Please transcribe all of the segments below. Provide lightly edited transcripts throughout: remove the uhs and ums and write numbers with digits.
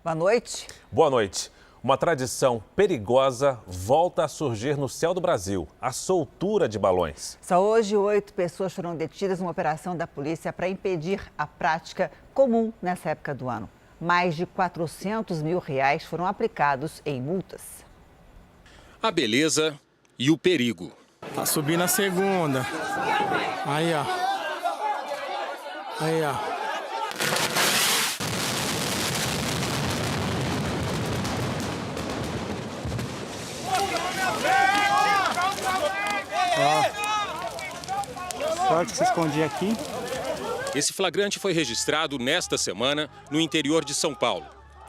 Boa noite. Boa noite. Uma tradição perigosa volta a surgir no céu do Brasil, a soltura de balões. Só hoje, 8 pessoas foram detidas numa operação da polícia para impedir a prática comum nessa época do ano. Mais de R$400 mil foram aplicados em multas. A beleza e o perigo. Tá subindo a segunda. Aí, ó. Aí, ó. Pode se esconder aqui. Esse flagrante foi registrado nesta semana no interior de São Paulo.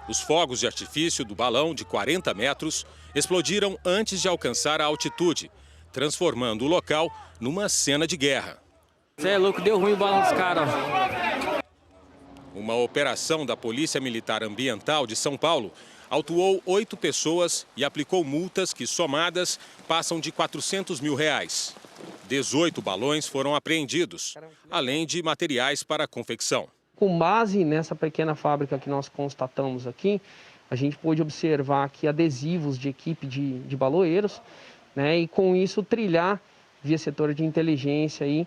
Os fogos de artifício do balão de 40 metros explodiram antes de alcançar a altitude, transformando o local numa cena de guerra. Você é louco, deu ruim o balão dos caras. Uma operação da Polícia Militar Ambiental de São Paulo autuou 8 pessoas e aplicou multas que, somadas, passam de R$400 mil. 18 balões foram apreendidos, além de materiais para confecção. Com base nessa pequena fábrica que nós constatamos aqui, a gente pôde observar aqui adesivos de equipe de baloeiros, né, e com isso trilhar via setor de inteligência aí,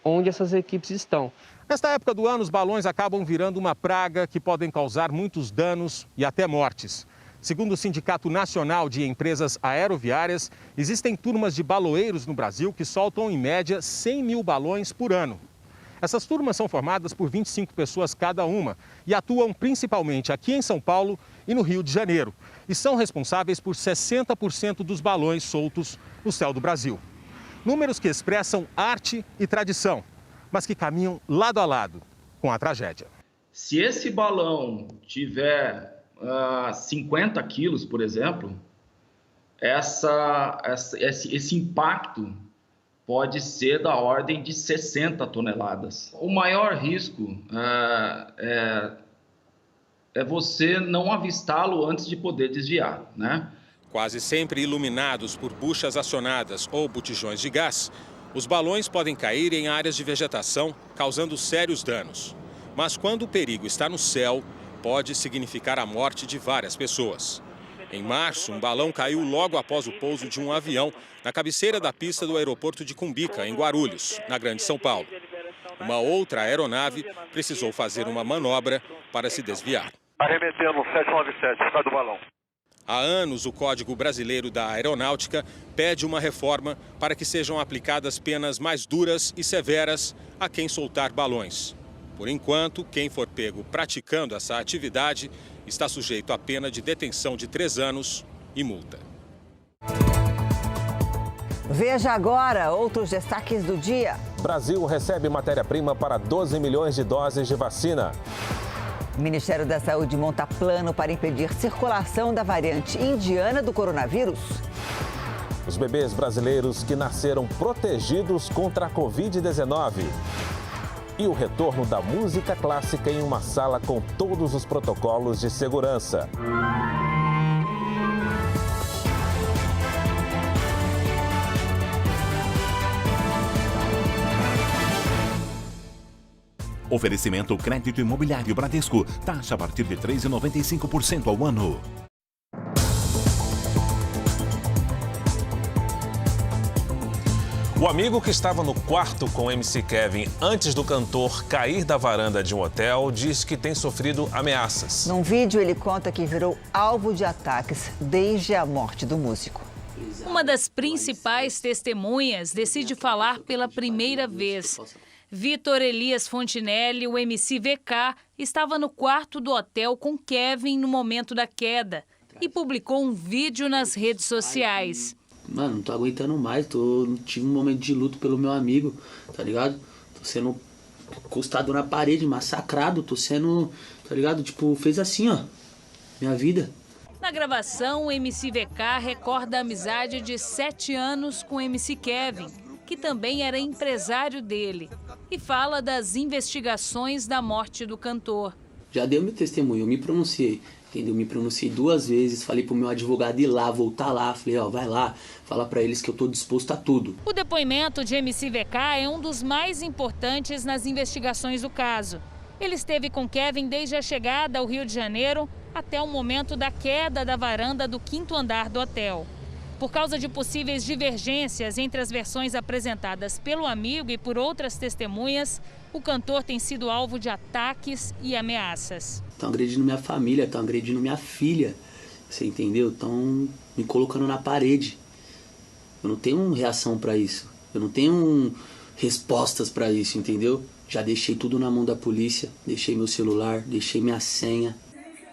onde essas equipes estão. Nesta época do ano, os balões acabam virando uma praga que podem causar muitos danos e até mortes. Segundo o Sindicato Nacional de Empresas Aeroviárias, existem turmas de baloeiros no Brasil que soltam, em média, 100 mil balões por ano. Essas turmas são formadas por 25 pessoas cada uma e atuam principalmente aqui em São Paulo e no Rio de Janeiro. E são responsáveis por 60% dos balões soltos no céu do Brasil. Números que expressam arte e tradição, mas que caminham lado a lado com a tragédia. Se esse balão tiver 50 quilos, por exemplo, esse impacto pode ser da ordem de 60 toneladas. O maior risco é você não avistá-lo antes de poder desviar, né? Quase sempre iluminados por buchas acionadas ou botijões de gás, os balões podem cair em áreas de vegetação, causando sérios danos. Mas quando o perigo está no céu, pode significar a morte de várias pessoas. Em março, um balão caiu logo após o pouso de um avião na cabeceira da pista do aeroporto de Cumbica, em Guarulhos, na Grande São Paulo. Uma outra aeronave precisou fazer uma manobra para se desviar. Arremetendo 797, está do balão. Há anos, o Código Brasileiro da Aeronáutica pede uma reforma para que sejam aplicadas penas mais duras e severas a quem soltar balões. Por enquanto, quem for pego praticando essa atividade está sujeito a pena de detenção de 3 anos e multa. Veja agora outros destaques do dia. Brasil recebe matéria-prima para 12 milhões de doses de vacina. O Ministério da Saúde monta plano para impedir circulação da variante indiana do coronavírus. Os bebês brasileiros que nasceram protegidos contra a Covid-19. E o retorno da música clássica em uma sala com todos os protocolos de segurança. Oferecimento Crédito Imobiliário Bradesco. Taxa a partir de 3,95% ao ano. O amigo que estava no quarto com MC Kevin antes do cantor cair da varanda de um hotel diz que tem sofrido ameaças. Num vídeo, ele conta que virou alvo de ataques desde a morte do músico. Uma das principais testemunhas decide falar pela primeira vez. Vitor Elias Fontinelli, o MC VK, estava no quarto do hotel com Kevin no momento da queda e publicou um vídeo nas redes sociais. Mano, não tô aguentando mais, tive um momento de luto pelo meu amigo, tá ligado? Tô sendo encostado na parede, massacrado, tô sendo, tá ligado? Tipo, fez assim, ó, minha vida. Na gravação, o MC VK recorda a amizade de 7 anos com o MC Kevin, que também era empresário dele, e fala das investigações da morte do cantor. Já dei meu testemunho, eu me pronunciei, entendeu? Me pronunciei 2 vezes, falei pro meu advogado ir lá, voltar lá, falei, ó, vai lá, fala pra eles que eu tô disposto a tudo. O depoimento de MC VK é um dos mais importantes nas investigações do caso. Ele esteve com Kevin desde a chegada ao Rio de Janeiro até o momento da queda da varanda do 5º andar do hotel. Por causa de possíveis divergências entre as versões apresentadas pelo amigo e por outras testemunhas, o cantor tem sido alvo de ataques e ameaças. Estão agredindo minha família, estão agredindo minha filha, você entendeu? Estão me colocando na parede. Eu não tenho reação para isso, eu não tenho respostas para isso, entendeu? Já deixei tudo na mão da polícia, deixei meu celular, deixei minha senha.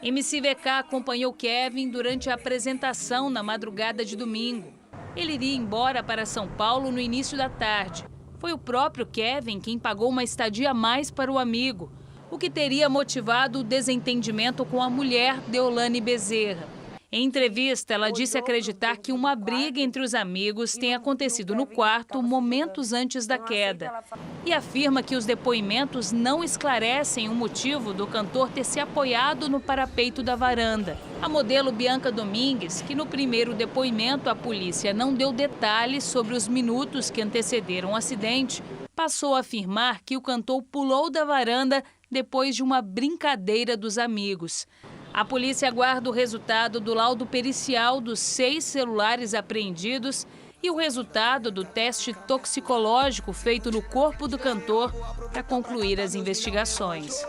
MC VK acompanhou Kevin durante a apresentação na madrugada de domingo. Ele iria embora para São Paulo no início da tarde. Foi o próprio Kevin quem pagou uma estadia a mais para o amigo, o que teria motivado o desentendimento com a mulher Deolane Bezerra. Em entrevista, ela disse acreditar que uma briga entre os amigos tenha acontecido no quarto momentos antes da queda. E afirma que os depoimentos não esclarecem o motivo do cantor ter se apoiado no parapeito da varanda. A modelo Bianca Domingues, que no primeiro depoimento à polícia não deu detalhes sobre os minutos que antecederam o acidente, passou a afirmar que o cantor pulou da varanda depois de uma brincadeira dos amigos. A polícia aguarda o resultado do laudo pericial dos 6 celulares apreendidos e o resultado do teste toxicológico feito no corpo do cantor para concluir as investigações.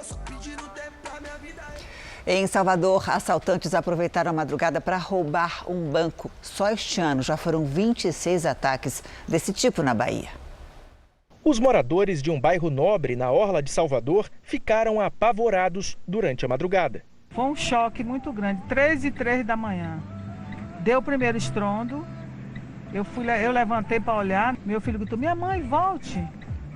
Em Salvador, assaltantes aproveitaram a madrugada para roubar um banco. Só este ano já foram 26 ataques desse tipo na Bahia. Os moradores de um bairro nobre na orla de Salvador ficaram apavorados durante a madrugada. Foi um choque muito grande, 3h03 da manhã. Deu o primeiro estrondo, eu levantei para olhar, meu filho gritou, minha mãe, volte.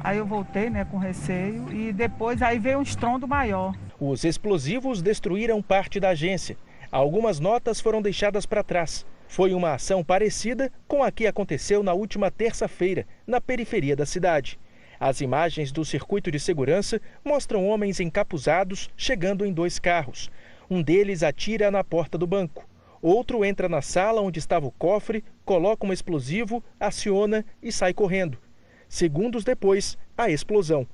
Aí eu voltei, com receio, e depois aí veio um estrondo maior. Os explosivos destruíram parte da agência. Algumas notas foram deixadas para trás. Foi uma ação parecida com a que aconteceu na última terça-feira, na periferia da cidade. As imagens do circuito de segurança mostram homens encapuzados chegando em 2 carros. Um deles atira na porta do banco. Outro entra na sala onde estava o cofre, coloca um explosivo, aciona e sai correndo. Segundos depois, a explosão.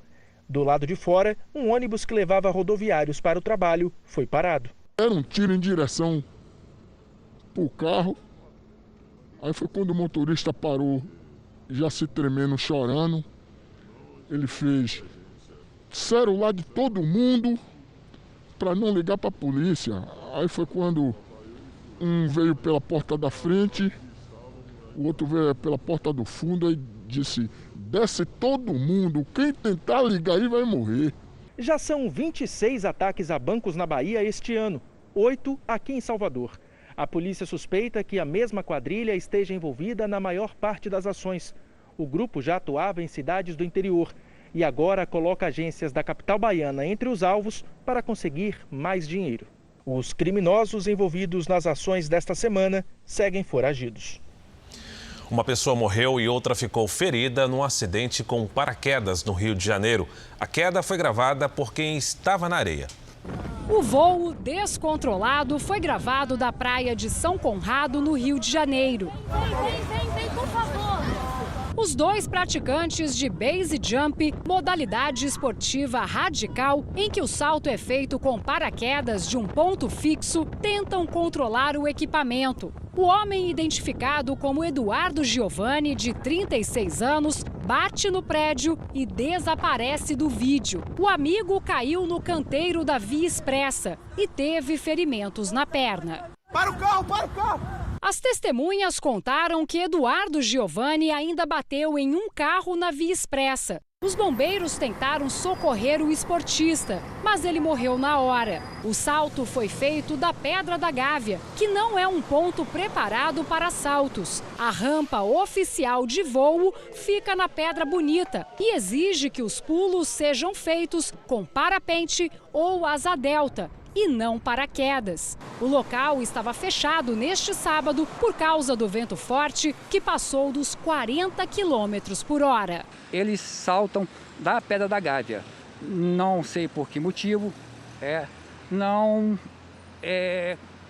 Do lado de fora, um ônibus que levava rodoviários para o trabalho foi parado. Era um tiro em direção para o carro. Aí foi quando o motorista parou, já se tremendo, chorando. Ele fez celular de todo mundo para não ligar para a polícia. Aí foi quando um veio pela porta da frente, o outro veio pela porta do fundo e disse, desce todo mundo, quem tentar ligar aí vai morrer. Já são 26 ataques a bancos na Bahia este ano, 8 aqui em Salvador. A polícia suspeita que a mesma quadrilha esteja envolvida na maior parte das ações. O grupo já atuava em cidades do interior e agora coloca agências da capital baiana entre os alvos para conseguir mais dinheiro. Os criminosos envolvidos nas ações desta semana seguem foragidos. Uma pessoa morreu e outra ficou ferida num acidente com paraquedas no Rio de Janeiro. A queda foi gravada por quem estava na areia. O voo descontrolado foi gravado da praia de São Conrado, no Rio de Janeiro. Vem, por favor. Os 2 praticantes de base jump, modalidade esportiva radical, em que o salto é feito com paraquedas de um ponto fixo, tentam controlar o equipamento. O homem, identificado como Eduardo Giovanni, de 36 anos, bate no prédio e desaparece do vídeo. O amigo caiu no canteiro da Via Expressa e teve ferimentos na perna. Para o carro! As testemunhas contaram que Eduardo Giovanni ainda bateu em um carro na Via Expressa. Os bombeiros tentaram socorrer o esportista, mas ele morreu na hora. O salto foi feito da Pedra da Gávea, que não é um ponto preparado para saltos. A rampa oficial de voo fica na Pedra Bonita e exige que os pulos sejam feitos com parapente ou asa delta e não paraquedas. O local estava fechado neste sábado por causa do vento forte que passou dos 40 km/h. Eles saltam da Pedra da Gávea. Não sei por que motivo, não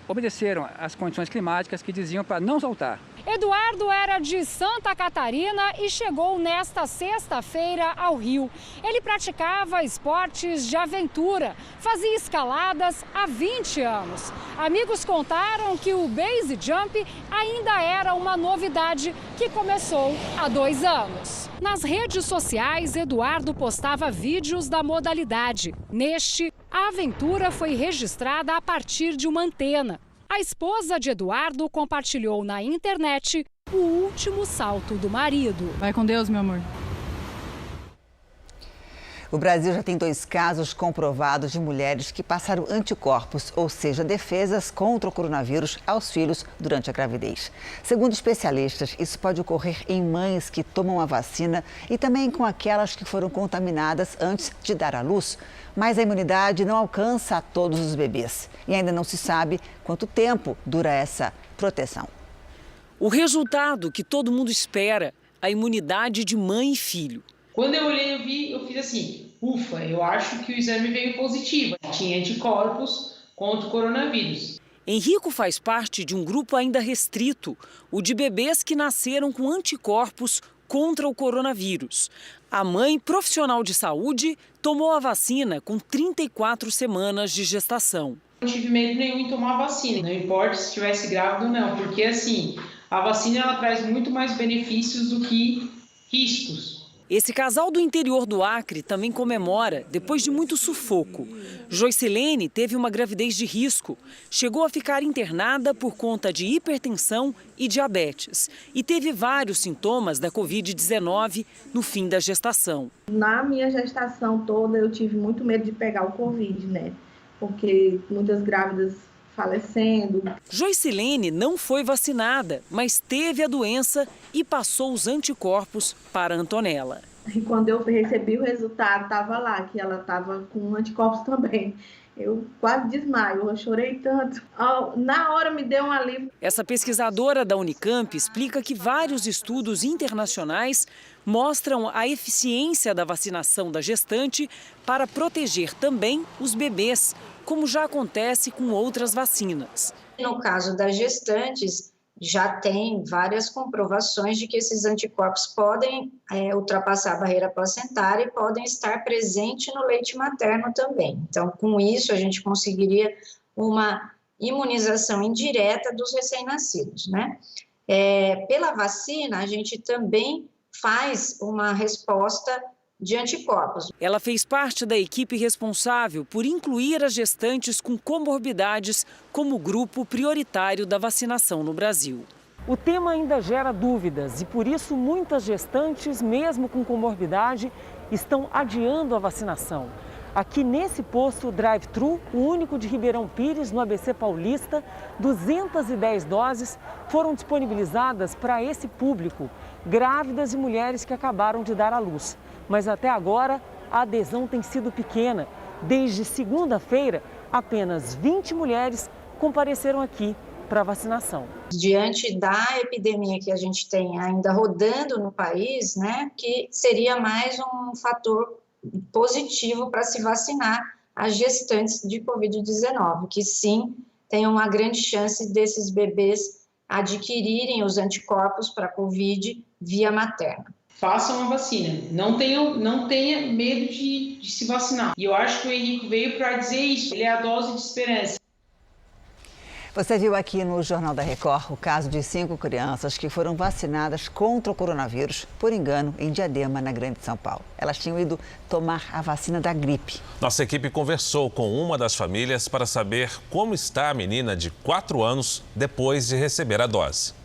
obedeceram às condições climáticas que diziam para não saltar. Eduardo era de Santa Catarina e chegou nesta sexta-feira ao Rio. Ele praticava esportes de aventura, fazia escaladas há 20 anos. Amigos contaram que o base jump ainda era uma novidade que começou há 2 anos. Nas redes sociais, Eduardo postava vídeos da modalidade. Neste, a aventura foi registrada a partir de uma antena. A esposa de Eduardo compartilhou na internet o último salto do marido. Vai com Deus, meu amor. O Brasil já tem 2 casos comprovados de mulheres que passaram anticorpos, ou seja, defesas contra o coronavírus aos filhos durante a gravidez. Segundo especialistas, isso pode ocorrer em mães que tomam a vacina e também com aquelas que foram contaminadas antes de dar à luz. Mas a imunidade não alcança a todos os bebês e ainda não se sabe quanto tempo dura essa proteção. O resultado que todo mundo espera, a imunidade de mãe e filho. Quando eu olhei, eu fiz assim, ufa, eu acho que o exame veio positivo. Tinha anticorpos contra o coronavírus. Henrico faz parte de um grupo ainda restrito, o de bebês que nasceram com anticorpos contra o coronavírus. A mãe, profissional de saúde, tomou a vacina com 34 semanas de gestação. Não tive medo nenhum em tomar a vacina, não importa se estivesse grávida ou não, porque assim, a vacina ela traz muito mais benefícios do que riscos. Esse casal do interior do Acre também comemora, depois de muito sufoco. Joicilene teve uma gravidez de risco. Chegou a ficar internada por conta de hipertensão e diabetes. E teve vários sintomas da Covid-19 no fim da gestação. Na minha gestação toda, eu tive muito medo de pegar o Covid, né? Porque muitas grávidas falecendo. Joicilene não foi vacinada, mas teve a doença e passou os anticorpos para Antonella. E quando eu recebi o resultado, estava lá, que ela estava com anticorpos também. Eu quase desmaio, eu chorei tanto. Na hora me deu um alívio. Essa pesquisadora da Unicamp explica que vários estudos internacionais mostram a eficiência da vacinação da gestante para proteger também os bebês, como já acontece com outras vacinas. No caso das gestantes, já tem várias comprovações de que esses anticorpos podem ultrapassar a barreira placentária e podem estar presentes no leite materno também. Então, com isso, a gente conseguiria uma imunização indireta dos recém-nascidos, né? Pela vacina, a gente também faz uma resposta de anticorpos. Ela fez parte da equipe responsável por incluir as gestantes com comorbidades como grupo prioritário da vacinação no Brasil. O tema ainda gera dúvidas e por isso muitas gestantes, mesmo com comorbidade, estão adiando a vacinação. Aqui nesse posto drive-thru, o único de Ribeirão Pires, no ABC Paulista, 210 doses foram disponibilizadas para esse público, grávidas e mulheres que acabaram de dar à luz. Mas até agora, a adesão tem sido pequena. Desde segunda-feira, apenas 20 mulheres compareceram aqui para vacinação. Diante da epidemia que a gente tem ainda rodando no país, né, que seria mais um fator positivo para se vacinar as gestantes de Covid-19, que sim, tem uma grande chance desses bebês adquirirem os anticorpos para Covid via materna. Façam a vacina, não tenha medo de se vacinar. E eu acho que o Henrico veio para dizer isso, ele é a dose de esperança. Você viu aqui no Jornal da Record o caso de 5 crianças que foram vacinadas contra o coronavírus, por engano, em Diadema, na Grande São Paulo. Elas tinham ido tomar a vacina da gripe. Nossa equipe conversou com uma das famílias para saber como está a menina de 4 anos depois de receber a dose.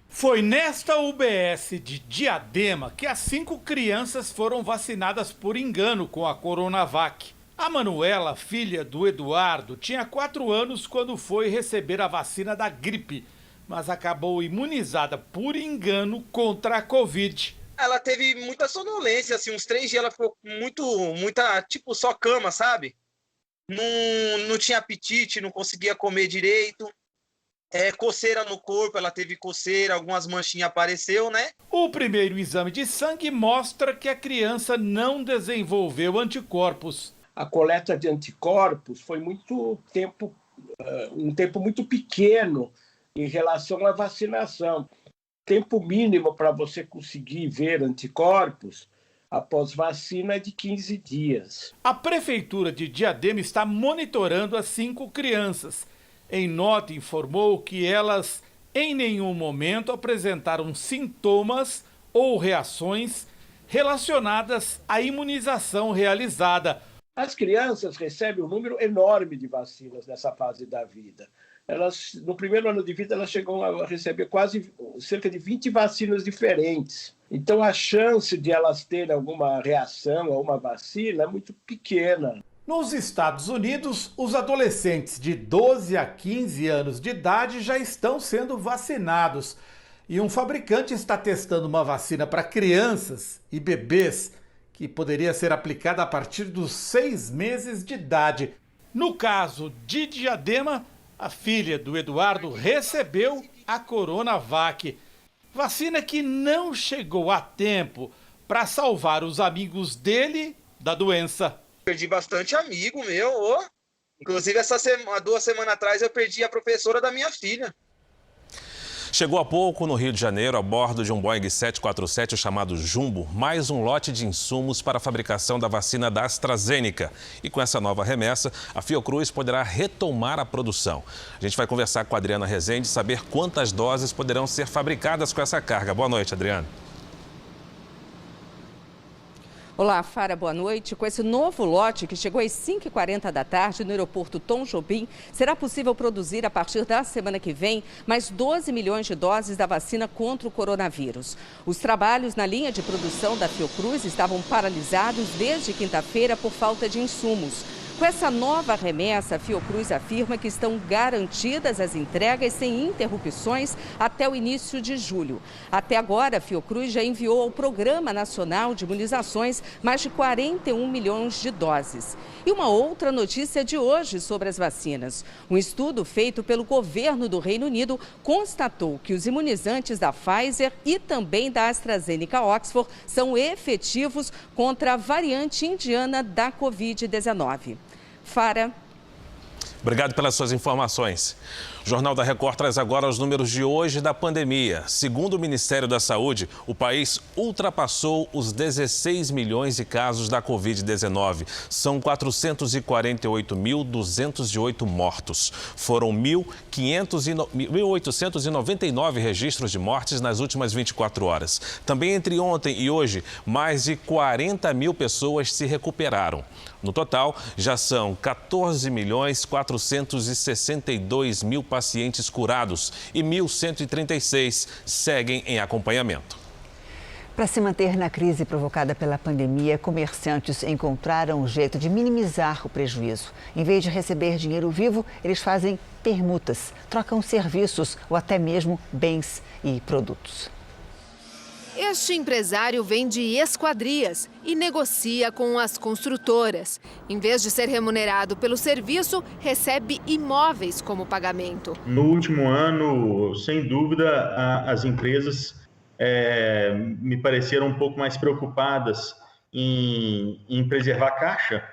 Foi nesta UBS de Diadema que as 5 crianças foram vacinadas por engano com a Coronavac. A Manuela, filha do Eduardo, tinha 4 anos quando foi receber a vacina da gripe, mas acabou imunizada por engano contra a Covid. Ela teve muita sonolência, assim, uns 3 dias ela ficou muita, tipo, só cama, sabe? Não tinha apetite, não conseguia comer direito. Coceira no corpo, ela teve coceira, algumas manchinhas apareceu, né? O primeiro exame de sangue mostra que a criança não desenvolveu anticorpos. A coleta de anticorpos foi um tempo muito pequeno em relação à vacinação. tempo mínimo para você conseguir ver anticorpos após vacina é de 15 dias. A Prefeitura de Diadema está monitorando as 5 crianças. Em nota, informou que elas em nenhum momento apresentaram sintomas ou reações relacionadas à imunização realizada. As crianças recebem um número enorme de vacinas nessa fase da vida. Elas, no primeiro ano de vida, elas chegam a receber cerca de 20 vacinas diferentes. Então, a chance de elas terem alguma reação a uma vacina é muito pequena. Nos Estados Unidos, os adolescentes de 12 a 15 anos de idade já estão sendo vacinados. E um fabricante está testando uma vacina para crianças e bebês que poderia ser aplicada a partir dos 6 meses de idade. No caso de Diadema, a filha do Eduardo recebeu a Coronavac, vacina que não chegou a tempo para salvar os amigos dele da doença. Perdi bastante amigo meu, inclusive há 2 semanas atrás eu perdi a professora da minha filha. Chegou há pouco no Rio de Janeiro, a bordo de um Boeing 747 chamado Jumbo, mais um lote de insumos para a fabricação da vacina da AstraZeneca. E com essa nova remessa, a Fiocruz poderá retomar a produção. A gente vai conversar com a Adriana Rezende e saber quantas doses poderão ser fabricadas com essa carga. Boa noite, Adriana. Olá, Fara, boa noite. Com esse novo lote que chegou às 5h40 da tarde no aeroporto Tom Jobim, será possível produzir a partir da semana que vem mais 12 milhões de doses da vacina contra o coronavírus. Os trabalhos na linha de produção da Fiocruz estavam paralisados desde quinta-feira por falta de insumos. Com essa nova remessa, a Fiocruz afirma que estão garantidas as entregas sem interrupções até o início de julho. Até agora, a Fiocruz já enviou ao Programa Nacional de Imunizações mais de 41 milhões de doses. E uma outra notícia de hoje sobre as vacinas. Um estudo feito pelo governo do Reino Unido constatou que os imunizantes da Pfizer e também da AstraZeneca Oxford são efetivos contra a variante indiana da Covid-19. Fara. Obrigado pelas suas informações. O Jornal da Record traz agora os números de hoje da pandemia. Segundo o Ministério da Saúde, o país ultrapassou os 16 milhões de casos da Covid-19. São 448.208 mortos. Foram 1.899 registros de mortes nas últimas 24 horas. Também entre ontem e hoje, mais de 40 mil pessoas se recuperaram. No total, já são 14.462.000 pacientes curados e 1.136 seguem em acompanhamento. Para se manter na crise provocada pela pandemia, comerciantes encontraram um jeito de minimizar o prejuízo. Em vez de receber dinheiro vivo, eles fazem permutas, trocam serviços ou até mesmo bens e produtos. Este empresário vende esquadrias e negocia com as construtoras. Em vez de ser remunerado pelo serviço, recebe imóveis como pagamento. No último ano, sem dúvida, as empresas me pareceram um pouco mais preocupadas em preservar a caixa.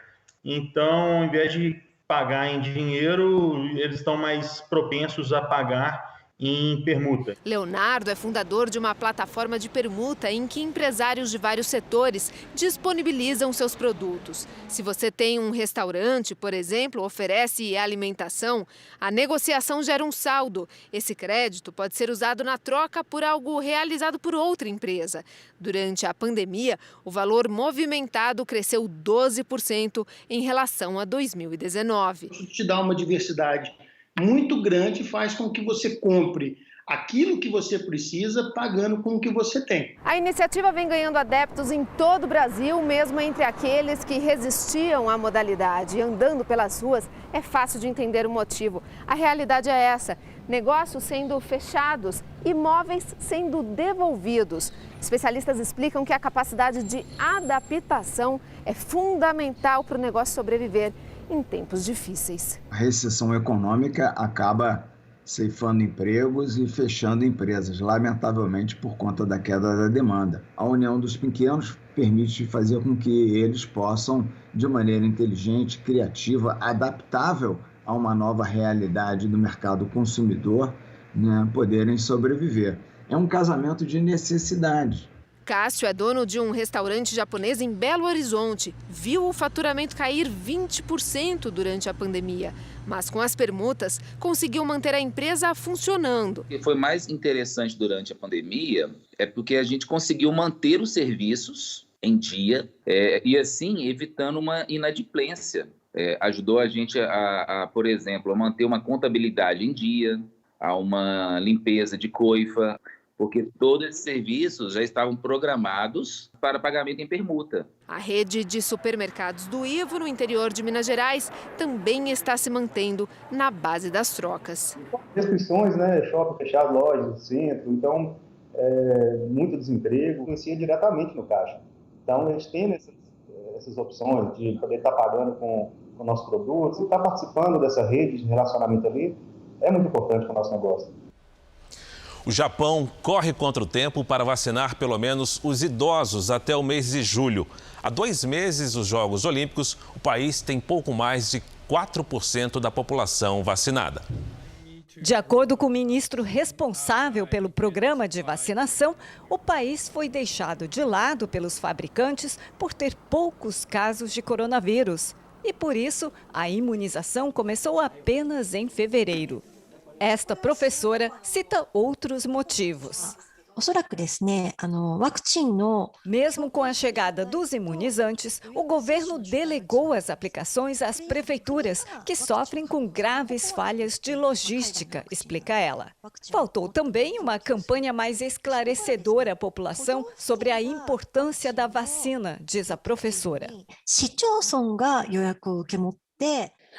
Então, ao invés de pagar em dinheiro, eles estão mais propensos a pagar em permuta. Leonardo é fundador de uma plataforma de permuta em que empresários de vários setores disponibilizam seus produtos. Se você tem um restaurante, por exemplo, oferece alimentação, a negociação gera um saldo. Esse crédito pode ser usado na troca por algo realizado por outra empresa. Durante a pandemia, o valor movimentado cresceu 12% em relação a 2019. Isso te dá uma diversidade muito grande, faz com que você compre aquilo que você precisa, pagando com o que você tem. A iniciativa vem ganhando adeptos em todo o Brasil, mesmo entre aqueles que resistiam à modalidade. E andando pelas ruas, é fácil de entender o motivo. A realidade é essa: negócios sendo fechados, imóveis sendo devolvidos. Especialistas explicam que a capacidade de adaptação é fundamental para o negócio sobreviver em tempos difíceis. A recessão econômica acaba ceifando empregos e fechando empresas, lamentavelmente por conta da queda da demanda. A união dos pequenos permite fazer com que eles possam, de maneira inteligente, criativa, adaptável a uma nova realidade do mercado consumidor, poderem sobreviver. É um casamento de necessidade. Cássio é dono de um restaurante japonês em Belo Horizonte. Viu o faturamento cair 20% durante a pandemia. Mas com as permutas, conseguiu manter a empresa funcionando. O que foi mais interessante durante a pandemia é porque a gente conseguiu manter os serviços em dia e assim evitando uma inadimplência. Ajudou a gente por exemplo, a manter uma contabilidade em dia, a uma limpeza de coifa, porque todos esses serviços já estavam programados para pagamento em permuta. A rede de supermercados do Ivo, no interior de Minas Gerais, também está se mantendo na base das trocas. Restrições, shopping fechado, lojas, centro, então muito desemprego, influencia diretamente no caixa. Então a gente tem essas opções de poder estar pagando com nossos produtos e estar participando dessa rede de relacionamento ali é muito importante para o nosso negócio. O Japão corre contra o tempo para vacinar pelo menos os idosos até o mês de julho. Há 2 meses dos Jogos Olímpicos, o país tem pouco mais de 4% da população vacinada. De acordo com o ministro responsável pelo programa de vacinação, o país foi deixado de lado pelos fabricantes por ter poucos casos de coronavírus. E por isso, a imunização começou apenas em fevereiro. Esta professora cita outros motivos. Mesmo com a chegada dos imunizantes, o governo delegou as aplicações às prefeituras, que sofrem com graves falhas de logística, explica ela. Faltou também uma campanha mais esclarecedora à população sobre a importância da vacina, diz a professora.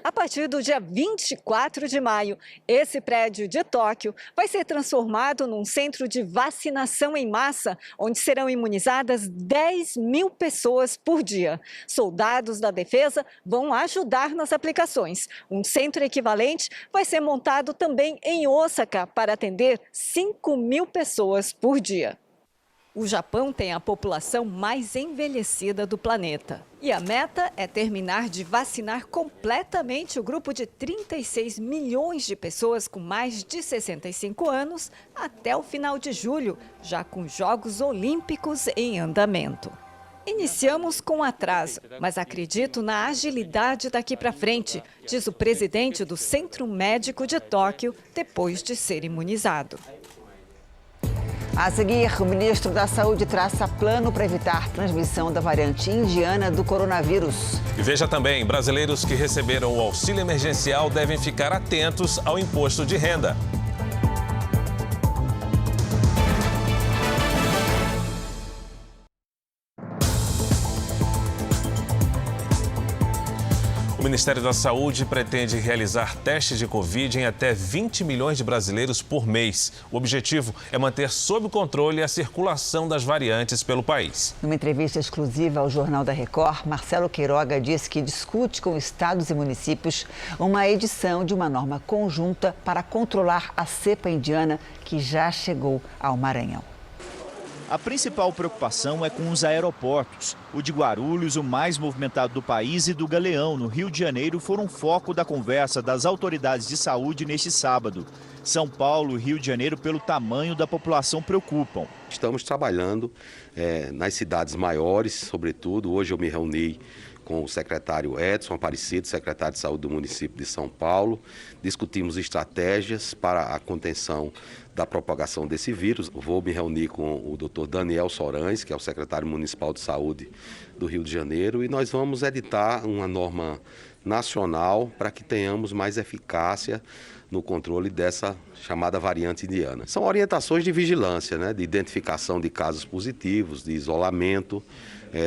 A partir do dia 24 de maio, esse prédio de Tóquio vai ser transformado num centro de vacinação em massa, onde serão imunizadas 10.000 pessoas por dia. Soldados da defesa vão ajudar nas aplicações. Um centro equivalente vai ser montado também em Osaka para atender 5.000 pessoas por dia. O Japão tem a população mais envelhecida do planeta. E a meta é terminar de vacinar completamente o grupo de 36 milhões de pessoas com mais de 65 anos até o final de julho, já com Jogos Olímpicos em andamento. Iniciamos com atraso, mas acredito na agilidade daqui para frente, diz o presidente do Centro Médico de Tóquio, depois de ser imunizado. A seguir, o ministro da Saúde traça plano para evitar transmissão da variante indiana do coronavírus. E veja também, brasileiros que receberam o auxílio emergencial devem ficar atentos ao imposto de renda. O Ministério da Saúde pretende realizar testes de Covid em até 20 milhões de brasileiros por mês. O objetivo é manter sob controle a circulação das variantes pelo país. Numa entrevista exclusiva ao Jornal da Record, Marcelo Queiroga disse que discute com estados e municípios uma edição de uma norma conjunta para controlar a cepa indiana que já chegou ao Maranhão. A principal preocupação é com os aeroportos. O de Guarulhos, o mais movimentado do país, e do Galeão, no Rio de Janeiro, foram foco da conversa das autoridades de saúde neste sábado. São Paulo e Rio de Janeiro, pelo tamanho da população, preocupam. Estamos trabalhando nas cidades maiores, sobretudo. Hoje eu me reuni com o secretário Edson Aparecido, secretário de Saúde do município de São Paulo. Discutimos estratégias para a contenção da propagação desse vírus. Vou me reunir com o Dr. Daniel Sorães, que é o secretário municipal de saúde do Rio de Janeiro, e nós vamos editar uma norma nacional para que tenhamos mais eficácia no controle dessa chamada variante indiana. São orientações de vigilância, de identificação de casos positivos, de isolamento,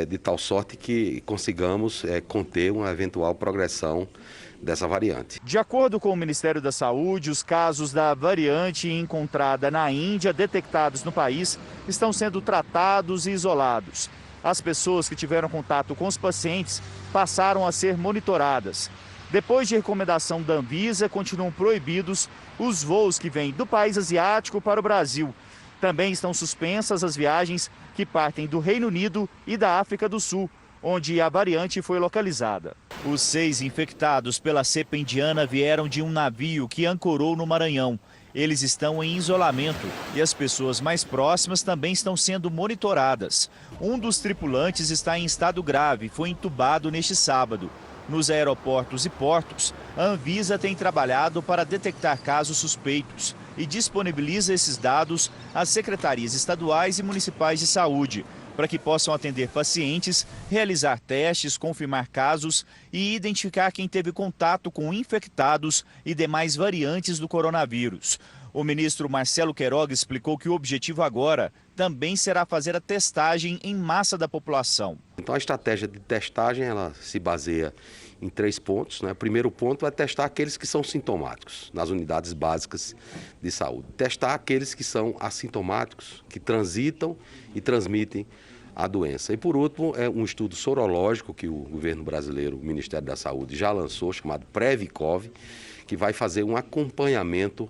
de tal sorte que consigamos conter uma eventual progressão dessa variante. De acordo com o Ministério da Saúde, os casos da variante encontrada na Índia, detectados no país, estão sendo tratados e isolados. As pessoas que tiveram contato com os pacientes passaram a ser monitoradas. Depois de recomendação da Anvisa, continuam proibidos os voos que vêm do país asiático para o Brasil. Também estão suspensas as viagens que partem do Reino Unido e da África do Sul, onde a variante foi localizada. Os 6 infectados pela cepa indiana vieram de um navio que ancorou no Maranhão. Eles estão em isolamento e as pessoas mais próximas também estão sendo monitoradas. Um dos tripulantes está em estado grave e foi entubado neste sábado. Nos aeroportos e portos, a Anvisa tem trabalhado para detectar casos suspeitos e disponibiliza esses dados às secretarias estaduais e municipais de saúde, para que possam atender pacientes, realizar testes, confirmar casos e identificar quem teve contato com infectados e demais variantes do coronavírus. O ministro Marcelo Queiroga explicou que o objetivo agora também será fazer a testagem em massa da população. Então a estratégia de testagem ela se baseia em 3 pontos. O primeiro ponto é testar aqueles que são sintomáticos nas unidades básicas de saúde. Testar aqueles que são assintomáticos, que transitam e transmitem a doença. E por último, é um estudo sorológico que o governo brasileiro, o Ministério da Saúde, já lançou, chamado Previcov, que vai fazer um acompanhamento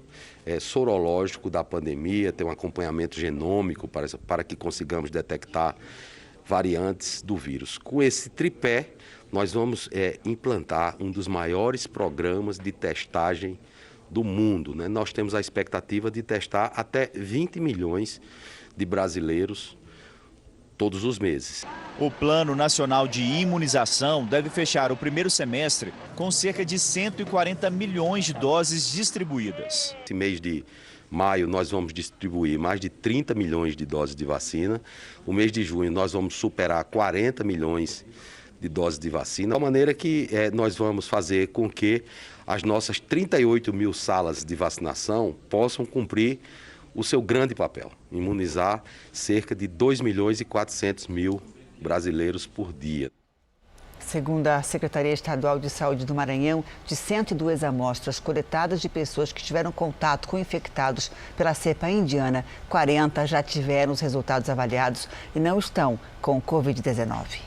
sorológico da pandemia, ter um acompanhamento genômico para que consigamos detectar variantes do vírus. Com esse tripé, nós vamos implantar um dos maiores programas de testagem do mundo. Nós temos a expectativa de testar até 20 milhões de brasileiros todos os meses. O Plano Nacional de Imunização deve fechar o primeiro semestre com cerca de 140 milhões de doses distribuídas. Esse mês de maio nós vamos distribuir mais de 30 milhões de doses de vacina. O mês de junho nós vamos superar 40 milhões de doses de vacina. De maneira que nós vamos fazer com que as nossas 38 mil salas de vacinação possam cumprir o seu grande papel, imunizar cerca de 2 milhões e 400 mil brasileiros por dia. Segundo a Secretaria Estadual de Saúde do Maranhão, de 102 amostras coletadas de pessoas que tiveram contato com infectados pela cepa indiana, 40 já tiveram os resultados avaliados e não estão com Covid-19.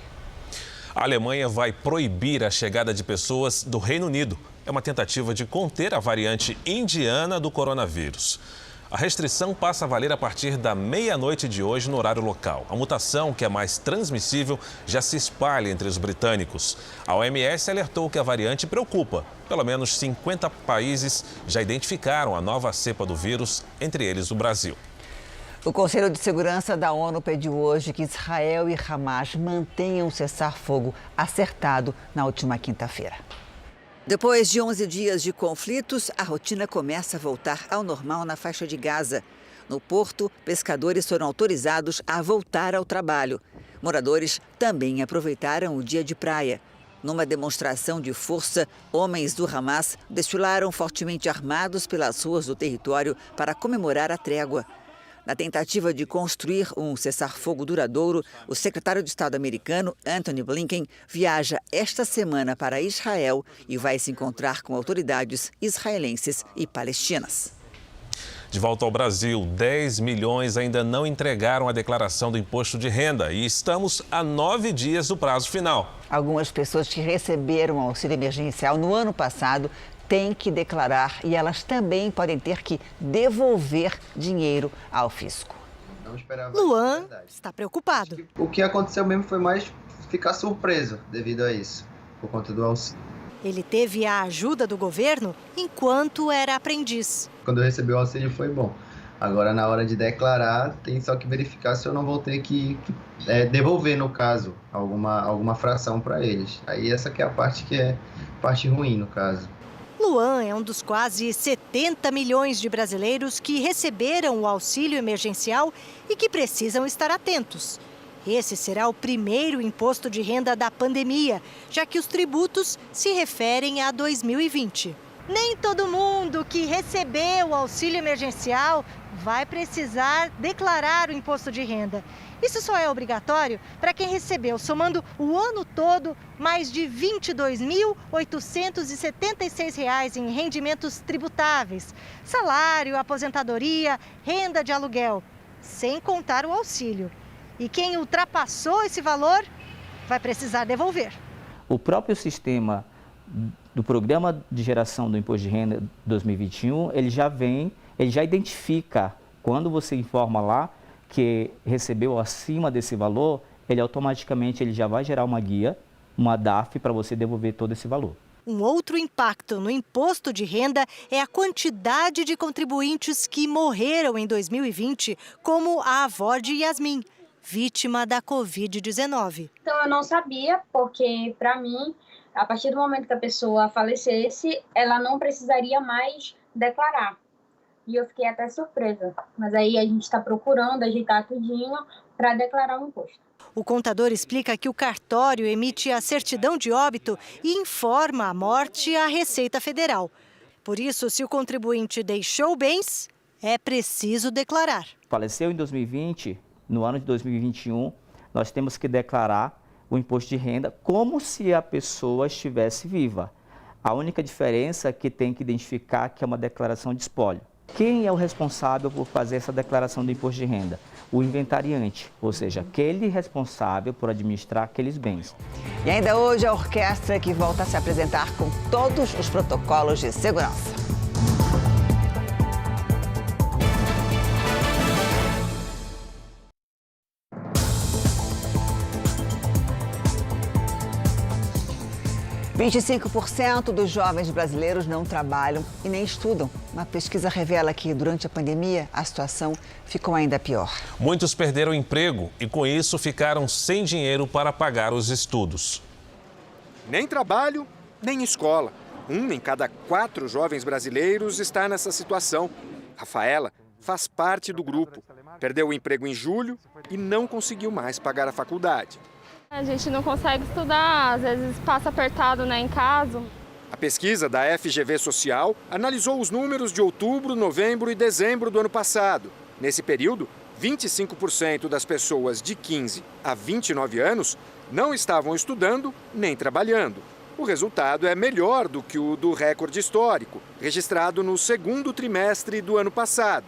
A Alemanha vai proibir a chegada de pessoas do Reino Unido. É uma tentativa de conter a variante indiana do coronavírus. A restrição passa a valer a partir da meia-noite de hoje no horário local. A mutação, que é mais transmissível, já se espalha entre os britânicos. A OMS alertou que a variante preocupa. Pelo menos 50 países já identificaram a nova cepa do vírus, entre eles o Brasil. O Conselho de Segurança da ONU pediu hoje que Israel e Hamas mantenham um cessar-fogo acertado na última quinta-feira. Depois de 11 dias de conflitos, a rotina começa a voltar ao normal na faixa de Gaza. No porto, pescadores foram autorizados a voltar ao trabalho. Moradores também aproveitaram o dia de praia. Numa demonstração de força, homens do Hamas desfilaram fortemente armados pelas ruas do território para comemorar a trégua. Na tentativa de construir um cessar-fogo duradouro, o secretário de Estado americano, Antony Blinken, viaja esta semana para Israel e vai se encontrar com autoridades israelenses e palestinas. De volta ao Brasil, 10 milhões ainda não entregaram a declaração do imposto de renda e estamos a 9 dias do prazo final. Algumas pessoas que receberam o auxílio emergencial no ano passado têm que declarar e elas também podem ter que devolver dinheiro ao fisco. Luan está preocupado. O que aconteceu mesmo foi mais ficar surpreso devido a isso, por conta do auxílio. Ele teve a ajuda do governo enquanto era aprendiz. Quando eu recebi o auxílio foi bom. Agora, na hora de declarar, tem só que verificar se eu não vou ter que devolver, no caso, alguma fração para eles. Aí essa que é a parte ruim, no caso. Luan é um dos quase 70 milhões de brasileiros que receberam o auxílio emergencial e que precisam estar atentos. Esse será o primeiro imposto de renda da pandemia, já que os tributos se referem a 2020. Nem todo mundo que recebeu o auxílio emergencial vai precisar declarar o imposto de renda. Isso só é obrigatório para quem recebeu, somando o ano todo, mais de R$ 22.876 em rendimentos tributáveis, salário, aposentadoria, renda de aluguel, sem contar o auxílio. E quem ultrapassou esse valor vai precisar devolver. O próprio sistema do Programa de Geração do Imposto de Renda 2021, ele já identifica, quando você informa lá que recebeu acima desse valor, ele automaticamente já vai gerar uma guia, uma DAF, para você devolver todo esse valor. Um outro impacto no imposto de renda é a quantidade de contribuintes que morreram em 2020, como a avó de Yasmin, vítima da Covid-19. Então eu não sabia, porque para mim, a partir do momento que a pessoa falecesse, ela não precisaria mais declarar. E eu fiquei até surpresa. Mas aí a gente está procurando ajeitar tudinho para declarar o imposto. O contador explica que o cartório emite a certidão de óbito e informa a morte à Receita Federal. Por isso, se o contribuinte deixou bens, é preciso declarar. Faleceu em 2020, no ano de 2021, nós temos que declarar o imposto de renda como se a pessoa estivesse viva. A única diferença é que tem que identificar que é uma declaração de espólio. Quem é o responsável por fazer essa declaração do imposto de renda? O inventariante, ou seja, aquele responsável por administrar aqueles bens. E ainda hoje a orquestra que volta a se apresentar com todos os protocolos de segurança. – 25% dos jovens brasileiros não trabalham e nem estudam. Uma pesquisa revela que, durante a pandemia, a situação ficou ainda pior. Muitos perderam emprego e, com isso, ficaram sem dinheiro para pagar os estudos. Nem trabalho, nem escola. 1 em cada 4 jovens brasileiros está nessa situação. Rafaela faz parte do grupo. Perdeu o emprego em julho e não conseguiu mais pagar a faculdade. A gente não consegue estudar, às vezes passa apertado, né, em casa. A pesquisa da FGV Social analisou os números de outubro, novembro e dezembro do ano passado. Nesse período, 25% das pessoas de 15 a 29 anos não estavam estudando nem trabalhando. O resultado é melhor do que o do recorde histórico, registrado no segundo trimestre do ano passado.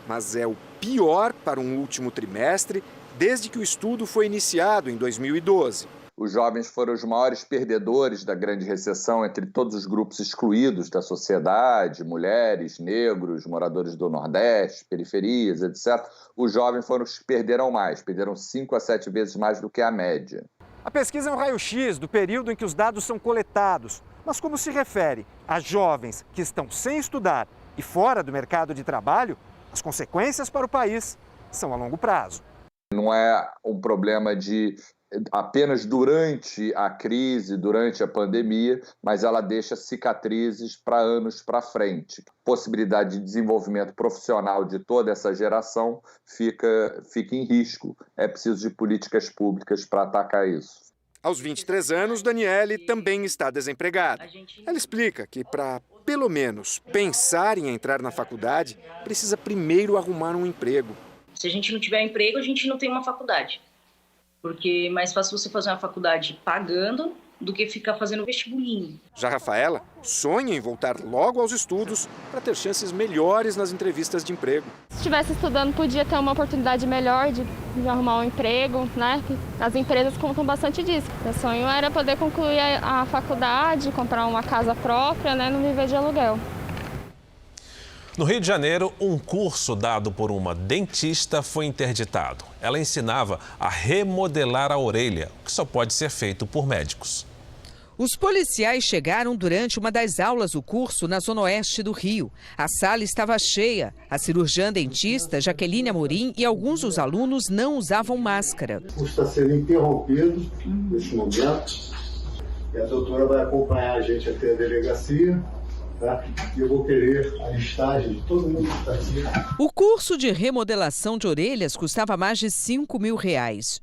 Mas é o pior para um último trimestre desde que o estudo foi iniciado em 2012. Os jovens foram os maiores perdedores da grande recessão entre todos os grupos excluídos da sociedade, mulheres, negros, moradores do Nordeste, periferias, etc. Os jovens foram os que perderam mais, perderam 5 a 7 vezes mais do que a média. A pesquisa é um raio-x do período em que os dados são coletados, mas como se refere a jovens que estão sem estudar e fora do mercado de trabalho, as consequências para o país são a longo prazo. Não é um problema de apenas durante a crise, durante a pandemia, mas ela deixa cicatrizes para anos para frente. Possibilidade de desenvolvimento profissional de toda essa geração fica em risco. É preciso de políticas públicas para atacar isso. Aos 23 anos, Daniele também está desempregada. Ela explica que para, pelo menos, pensar em entrar na faculdade, precisa primeiro arrumar um emprego. Se a gente não tiver emprego, a gente não tem uma faculdade. Porque é mais fácil você fazer uma faculdade pagando do que ficar fazendo vestibulinho. Já Rafaela sonha em voltar logo aos estudos para ter chances melhores nas entrevistas de emprego. Se estivesse estudando, podia ter uma oportunidade melhor de arrumar um emprego, né? As empresas contam bastante disso. Meu sonho era poder concluir a faculdade, comprar uma casa própria, né? Não viver de aluguel. No Rio de Janeiro, um curso dado por uma dentista foi interditado. Ela ensinava a remodelar a orelha, o que só pode ser feito por médicos. Os policiais chegaram durante uma das aulas do curso na zona oeste do Rio. A sala estava cheia. A cirurgiã dentista Jaqueline Amorim e alguns dos alunos não usavam máscara. O curso está sendo interrompido nesse momento. E a doutora vai acompanhar a gente até a delegacia. Eu vou querer a listagem de todo mundo que está aqui. O curso de remodelação de orelhas custava mais de R$5 mil.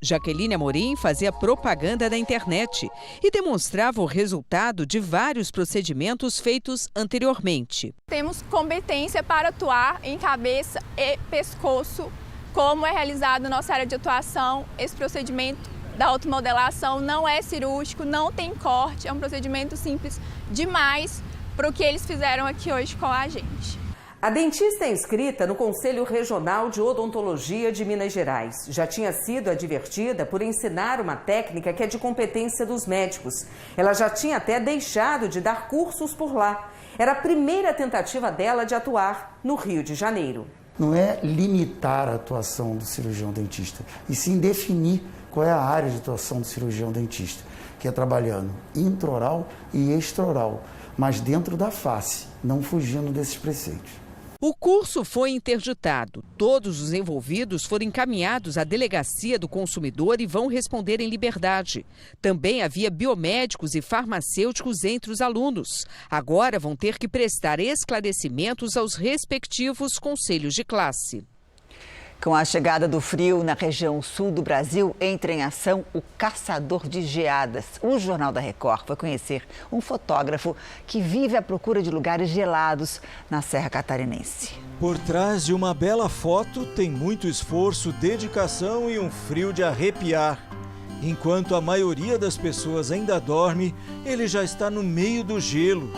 Jaqueline Amorim fazia propaganda na internet e demonstrava o resultado de vários procedimentos feitos anteriormente. Temos competência para atuar em cabeça e pescoço, como é realizado na nossa área de atuação. Esse procedimento da automodelação não é cirúrgico, não tem corte, é um procedimento simples demais para o que eles fizeram aqui hoje com a gente. A dentista é inscrita no Conselho Regional de Odontologia de Minas Gerais. Já tinha sido advertida por ensinar uma técnica que é de competência dos médicos. Ela já tinha até deixado de dar cursos por lá. Era a primeira tentativa dela de atuar no Rio de Janeiro. Não é limitar a atuação do cirurgião dentista, e sim definir qual é a área de atuação do cirurgião dentista. que é trabalhando intraoral e extraoral, mas dentro da face, não fugindo desses preceitos. O curso foi interditado. Todos os envolvidos foram encaminhados à Delegacia do Consumidor e vão responder em liberdade. Também havia biomédicos e farmacêuticos entre os alunos. Agora vão ter que prestar esclarecimentos aos respectivos conselhos de classe. Com a chegada do frio na região sul do Brasil, entra em ação o Caçador de Geadas. O Jornal da Record foi conhecer um fotógrafo que vive à procura de lugares gelados na Serra Catarinense. Por trás de uma bela foto tem muito esforço, dedicação e um frio de arrepiar. Enquanto a maioria das pessoas ainda dorme, ele já está no meio do gelo.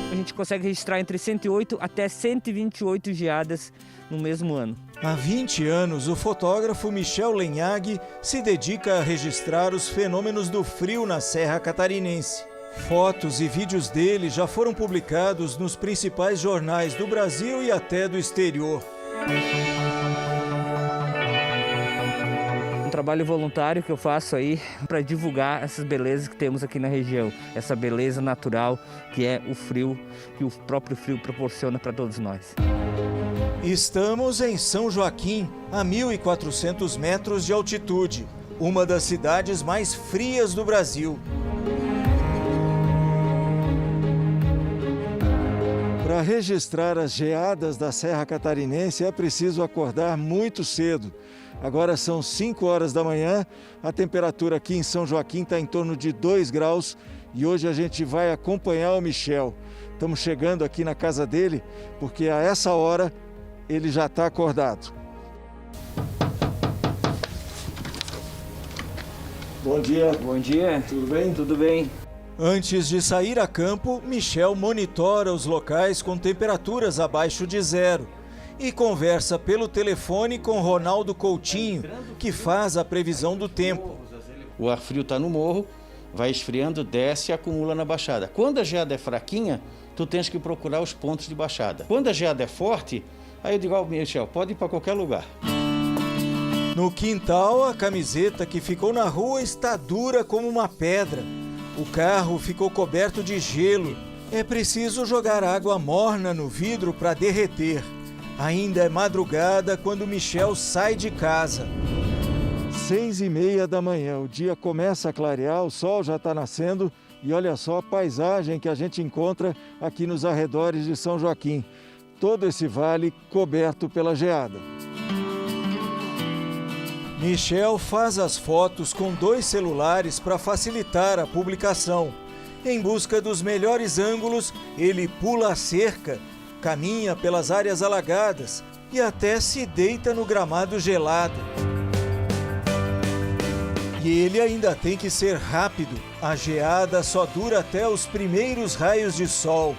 A gente consegue registrar entre 108 até 128 geadas no mesmo ano. Há 20 anos, o fotógrafo Michel Lenhag se dedica a registrar os fenômenos do frio na Serra Catarinense. Fotos e vídeos dele já foram publicados nos principais jornais do Brasil e até do exterior. Trabalho voluntário que eu faço aí para divulgar essas belezas que temos aqui na região, essa beleza natural que é o frio, que o próprio frio proporciona para todos nós. Estamos em São Joaquim, a 1.400 metros de altitude, uma das cidades mais frias do Brasil. Para registrar as geadas da Serra Catarinense é preciso acordar muito cedo. Agora são 5 horas da manhã, a temperatura aqui em São Joaquim está em torno de 2 graus e hoje a gente vai acompanhar o Michel. Estamos chegando aqui na casa dele porque a essa hora ele já está acordado. Bom dia. Bom dia. Tudo bem? Tudo bem. Antes de sair a campo, Michel monitora os locais com temperaturas abaixo de 0. E conversa pelo telefone com Ronaldo Coutinho, que faz a previsão do tempo. O ar frio está no morro, vai esfriando, desce e acumula na baixada. Quando a geada é fraquinha, tu tens que procurar os pontos de baixada. Quando a geada é forte, aí eu digo ao Michel, pode ir para qualquer lugar. No quintal, a camiseta que ficou na rua está dura como uma pedra. O carro ficou coberto de gelo. É preciso jogar água morna no vidro para derreter. Ainda é madrugada quando Michel sai de casa. 6h30 da manhã, o dia começa a clarear, o sol já está nascendo e olha só a paisagem que a gente encontra aqui nos arredores de São Joaquim. Todo esse vale coberto pela geada. Michel faz as fotos com 2 celulares para facilitar a publicação. Em busca dos melhores ângulos, ele pula a cerca, caminha pelas áreas alagadas e até se deita no gramado gelado. E ele ainda tem que ser rápido. A geada só dura até os primeiros raios de sol.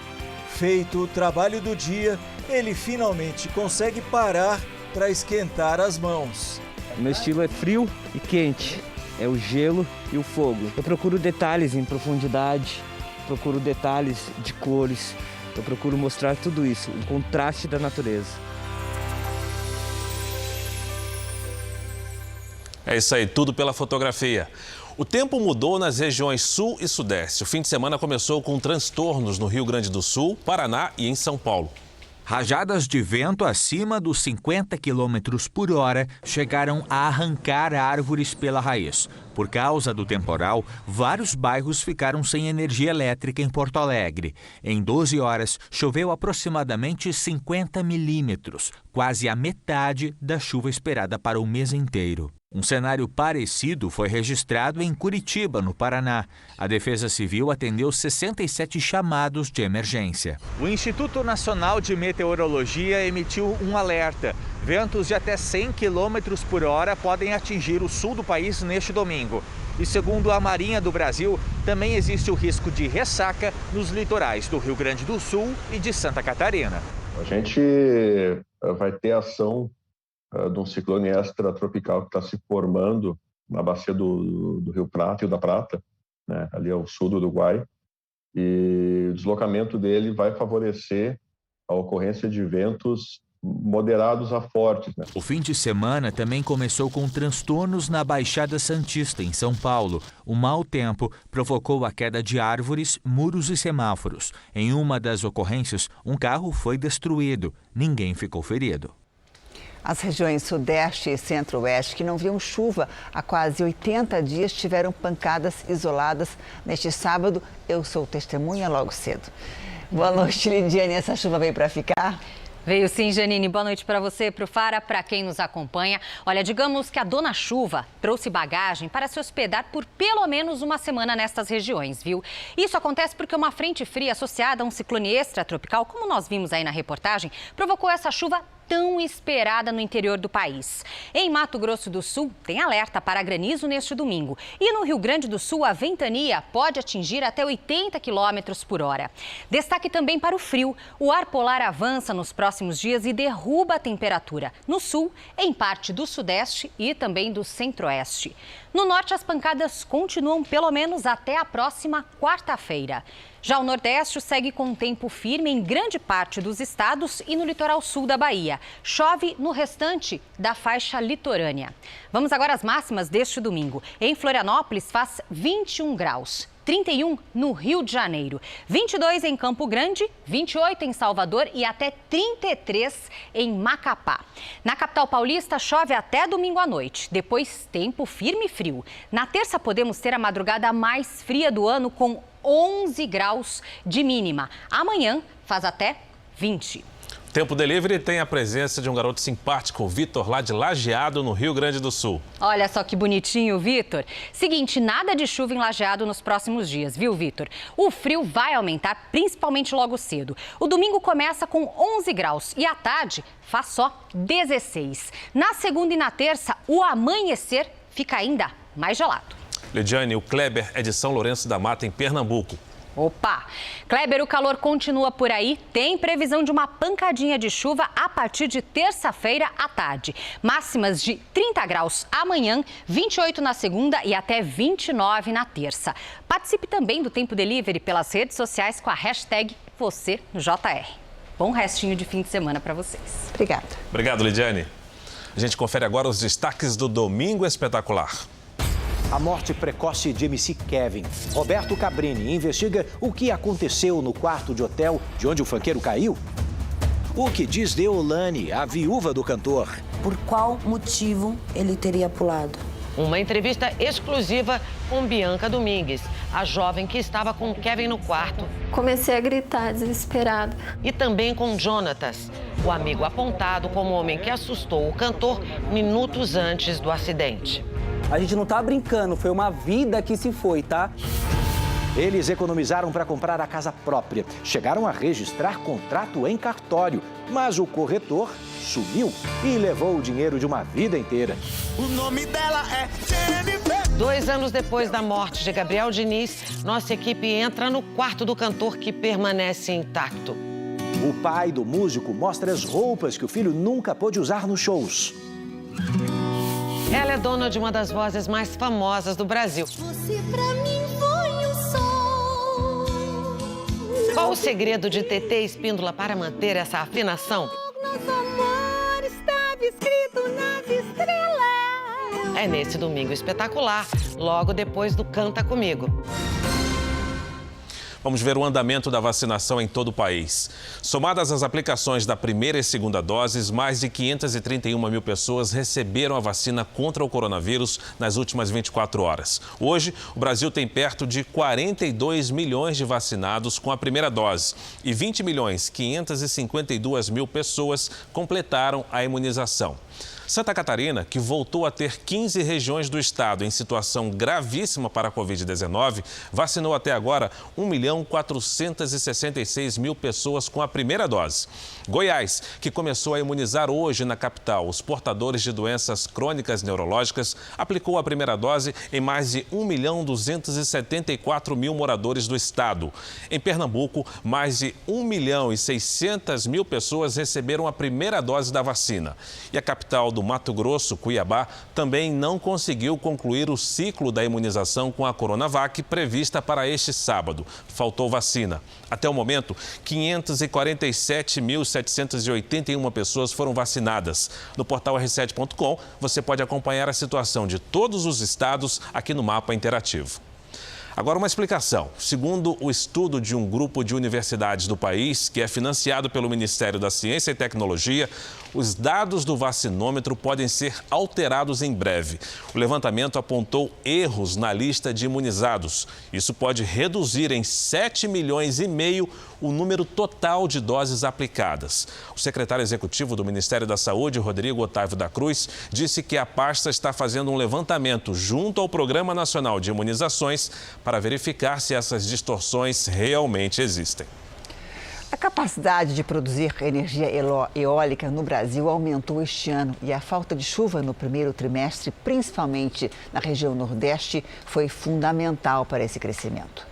Feito o trabalho do dia, ele finalmente consegue parar para esquentar as mãos. Meu estilo é frio e quente, é o gelo e o fogo. Eu procuro detalhes em profundidade, procuro detalhes de cores. Eu procuro mostrar tudo isso, o contraste da natureza. É isso aí, tudo pela fotografia. O tempo mudou nas regiões sul e sudeste. O fim de semana começou com transtornos no Rio Grande do Sul, Paraná e em São Paulo. Rajadas de vento acima dos 50 km por hora chegaram a arrancar árvores pela raiz. Por causa do temporal, vários bairros ficaram sem energia elétrica em Porto Alegre. Em 12 horas, choveu aproximadamente 50 milímetros, quase a metade da chuva esperada para o mês inteiro. Um cenário parecido foi registrado em Curitiba, no Paraná. A Defesa Civil atendeu 67 chamados de emergência. O Instituto Nacional de Meteorologia emitiu um alerta. Ventos de até 100 km por hora podem atingir o sul do país neste domingo. E segundo a Marinha do Brasil, também existe o risco de ressaca nos litorais do Rio Grande do Sul e de Santa Catarina. A gente vai ter ação de um ciclone extratropical que está se formando na bacia do Rio Prata e da Prata, né, ali ao sul do Uruguai. E o deslocamento dele vai favorecer a ocorrência de ventos moderados a fortes, né? O fim de semana também começou com transtornos na Baixada Santista, em São Paulo. O mau tempo provocou a queda de árvores, muros e semáforos. Em uma das ocorrências, um carro foi destruído. Ninguém ficou ferido. As regiões Sudeste e Centro-Oeste, que não viam chuva há quase 80 dias, tiveram pancadas isoladas neste sábado. Eu sou testemunha logo cedo. Boa noite, Lidiane. Essa chuva veio para ficar? Veio sim, Janine. Boa noite para você, para o Fara, para quem nos acompanha. Olha, digamos que a dona chuva trouxe bagagem para se hospedar por pelo menos uma semana nestas regiões, viu? Isso acontece porque uma frente fria associada a um ciclone extratropical, como nós vimos aí na reportagem, provocou essa chuva tão esperada no interior do país. Em Mato Grosso do Sul, tem alerta para granizo neste domingo. E no Rio Grande do Sul, a ventania pode atingir até 80 km por hora. Destaque também para o frio. O ar polar avança nos próximos dias e derruba a temperatura no sul, em parte do sudeste e também do centro-oeste. No norte, as pancadas continuam pelo menos até a próxima quarta-feira. Já o Nordeste segue com tempo firme em grande parte dos estados e no litoral sul da Bahia. Chove no restante da faixa litorânea. Vamos agora às máximas deste domingo. Em Florianópolis faz 21 graus. 31 no Rio de Janeiro, 22 em Campo Grande, 28 em Salvador e até 33 em Macapá. Na capital paulista chove até domingo à noite, depois tempo firme e frio. Na terça podemos ter a madrugada mais fria do ano com 11 graus de mínima. Amanhã faz até 20. Tempo Delivery tem a presença de um garoto simpático, o Vitor, lá de Lajeado, no Rio Grande do Sul. Olha só que bonitinho, Vitor. Seguinte, nada de chuva em Lajeado nos próximos dias, viu, Vitor? O frio vai aumentar, principalmente logo cedo. O domingo começa com 11 graus e à tarde faz só 16. Na segunda e na terça, o amanhecer fica ainda mais gelado. Lidiane, o Kleber é de São Lourenço da Mata, em Pernambuco. Opa! Kleber, o calor continua por aí. Tem previsão de uma pancadinha de chuva a partir de terça-feira à tarde. Máximas de 30 graus amanhã, 28 na segunda e até 29 na terça. Participe também do Tempo Delivery pelas redes sociais com a hashtag #VocêNoJR. Bom restinho de fim de semana para vocês. Obrigada. Obrigado, Lidiane. A gente confere agora os destaques do Domingo Espetacular. A morte precoce de MC Kevin. Roberto Cabrini investiga o que aconteceu no quarto de hotel de onde o funkeiro caiu. O que diz Deolane, a viúva do cantor. Por qual motivo ele teria pulado? Uma entrevista exclusiva com Bianca Domingues, a jovem que estava com Kevin no quarto. Comecei a gritar, desesperada. E também com Jonatas, o amigo apontado como o homem que assustou o cantor minutos antes do acidente. A gente não tá brincando, foi uma vida que se foi, tá? Eles economizaram para comprar a casa própria. Chegaram a registrar contrato em cartório, mas o corretor sumiu e levou o dinheiro de uma vida inteira. O nome dela é Jennifer. 2 anos depois da morte de Gabriel Diniz, nossa equipe entra no quarto do cantor que permanece intacto. O pai do músico mostra as roupas que o filho nunca pôde usar nos shows. Ela é dona de uma das vozes mais famosas do Brasil. Você pra mim foi o sol. Qual o segredo de Tetê Espíndola para manter essa afinação? Nosso amor estava escrito nas estrelas. É nesse Domingo Espetacular, logo depois do Canta Comigo. Vamos ver o andamento da vacinação em todo o país. Somadas as aplicações da primeira e segunda doses, mais de 531 mil pessoas receberam a vacina contra o coronavírus nas últimas 24 horas. Hoje, o Brasil tem perto de 42 milhões de vacinados com a primeira dose e 20.552 mil pessoas completaram a imunização. Santa Catarina, que voltou a ter 15 regiões do estado em situação gravíssima para a Covid-19, vacinou até agora 1.466.000 pessoas com a primeira dose. Goiás, que começou a imunizar hoje na capital os portadores de doenças crônicas neurológicas, aplicou a primeira dose em mais de 1.274.000 moradores do estado. Em Pernambuco, mais de 1.600.000 pessoas receberam a primeira dose da vacina. E a capital do Mato Grosso, Cuiabá, também não conseguiu concluir o ciclo da imunização com a Coronavac prevista para este sábado. Faltou vacina. Até o momento, 547.781 pessoas foram vacinadas. No portal r7.com, você pode acompanhar a situação de todos os estados aqui no mapa interativo. Agora, uma explicação. Segundo o estudo de um grupo de universidades do país, que é financiado pelo Ministério da Ciência e Tecnologia, os dados do vacinômetro podem ser alterados em breve. O levantamento apontou erros na lista de imunizados. Isso pode reduzir em 7,5 milhões o número total de doses aplicadas. O secretário executivo do Ministério da Saúde, Rodrigo Otávio da Cruz, disse que a pasta está fazendo um levantamento junto ao Programa Nacional de Imunizações para verificar se essas distorções realmente existem. A capacidade de produzir energia eólica no Brasil aumentou este ano e a falta de chuva no primeiro trimestre, principalmente na região Nordeste, foi fundamental para esse crescimento.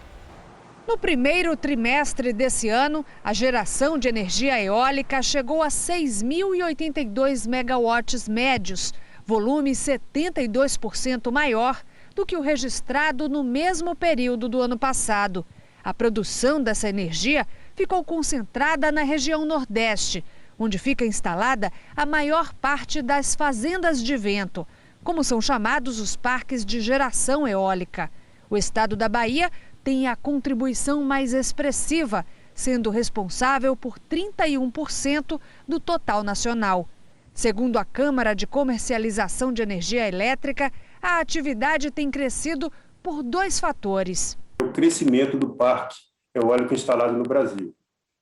No primeiro trimestre desse ano, a geração de energia eólica chegou a 6.082 megawatts médios, volume 72% maior do que o registrado no mesmo período do ano passado. A produção dessa energia ficou concentrada na região Nordeste, onde fica instalada a maior parte das fazendas de vento, como são chamados os parques de geração eólica. O estado da Bahia tem a contribuição mais expressiva, sendo responsável por 31% do total nacional. Segundo a Câmara de Comercialização de Energia Elétrica, a atividade tem crescido por 2 fatores. O crescimento do parque eólico instalado no Brasil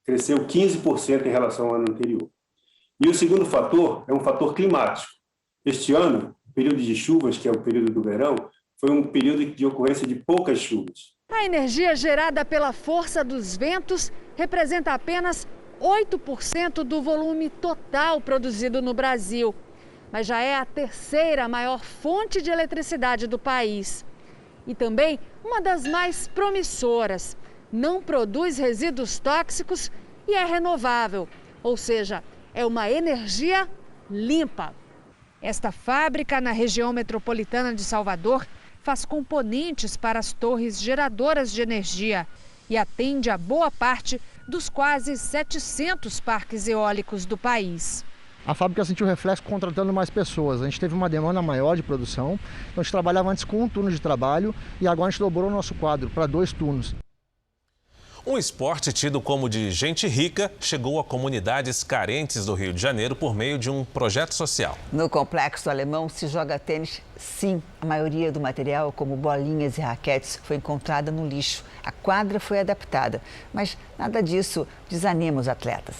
cresceu 15% em relação ao ano anterior. E o segundo fator é um fator climático. Este ano, o período de chuvas, que é o período do verão, foi um período de ocorrência de poucas chuvas. A energia gerada pela força dos ventos representa apenas 8% do volume total produzido no Brasil, mas já é a terceira maior fonte de eletricidade do país. E também uma das mais promissoras. Não produz resíduos tóxicos e é renovável, ou seja, é uma energia limpa. Esta fábrica na região metropolitana de Salvador faz componentes para as torres geradoras de energia e atende a boa parte dos quase 700 parques eólicos do país. A fábrica sentiu reflexo contratando mais pessoas. A gente teve uma demanda maior de produção. Então a gente trabalhava antes com um turno de trabalho e agora a gente dobrou o nosso quadro para 2 turnos. Um esporte tido como de gente rica chegou a comunidades carentes do Rio de Janeiro por meio de um projeto social. No Complexo Alemão se joga tênis, sim. A maioria do material, como bolinhas e raquetes, foi encontrada no lixo. A quadra foi adaptada, mas nada disso desanima os atletas.